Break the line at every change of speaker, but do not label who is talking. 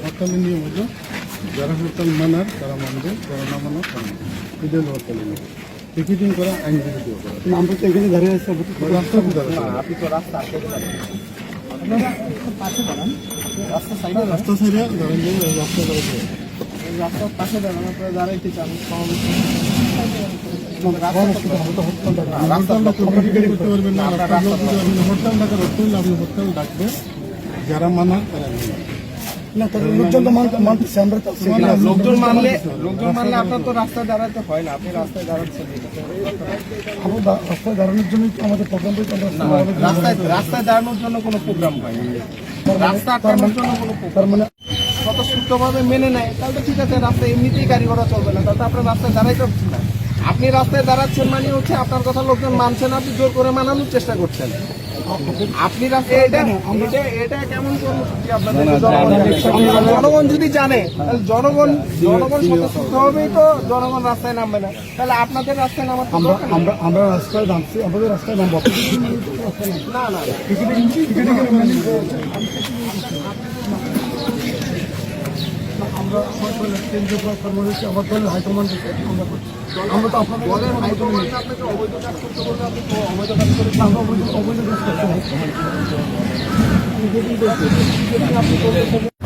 হরতালের নিয়ম হলো যারা হরতাল মানার তারা মানবে, যারা না মানার তারা মানবে। এটা হলো হরতালের নিয়ম। পিকেটিং করা আইনজীবী করা।
আমরা তো এখানে দাঁড়িয়ে আছি,
আপনি তো রাস্তা
রাস্তা সাইডে
রাস্তা সাইডে ধরেন যে রাস্তা করেছে
রাস্তার পাশে দাঁড়ান, আপনারা দাঁড়াইতে চান
হরতালটা করতে পারবেন না। হরতাল ডাকার অর্থ হলে আপনি হরতাল ডাকবেন, যারা মানার তারা
না, তাদের লোকজন তো মানতেছে, আমরা তো লোকজন মানলে আপনার তো রাস্তায় দাঁড়াতে হয় না, আপনি রাস্তায় দাঁড়াচ্ছেন। রাস্তায় দাঁড়ানোর জন্য আমাদের প্রোগ্রাম রাস্তায় দাঁড়ানোর জন্য কোনো প্রোগ্রাম হয় না, রাস্তা আটকানোর জন্য কোনো প্রোগ্রাম মানে স্বতঃস্ফূর্তভাবে মেনে নেয় তাহলে তো ঠিক আছে, রাস্তায় এমনিতেই গাড়ি ঘোড়া চলবে না, তাহলে আপনার রাস্তায় দাঁড়াইতে পারছেন না। আপনি রাস্তায় দাঁড়াচ্ছেন মানে হচ্ছে আপনার কথা লোকজন মানছেন, আপনি জোর করে মানানোর চেষ্টা করছেন। আপনি এটা কেমন কর্মসূচি আপনাদের? জনগণ যদি জানে তাহলে জনগণ স্বতঃস্ফূর্তভাবেই তো জনগণ রাস্তায় নামবে না, তাহলে আপনাদের রাস্তায় নামার
আমরা রাস্তায় নামছি, আমাদের রাস্তায় নামবো
না না
আমরা কেন্দ্রীয় কর্মসূচি আমার দলের হাইকমান্ড থেকে আমরা তো আপনাদের
দলের হাইকমান্ড আপনাকে অবৈধ কাজ করতে বললে আপনি অবৈধ কাজ করে
অবৈধ কাজ করতে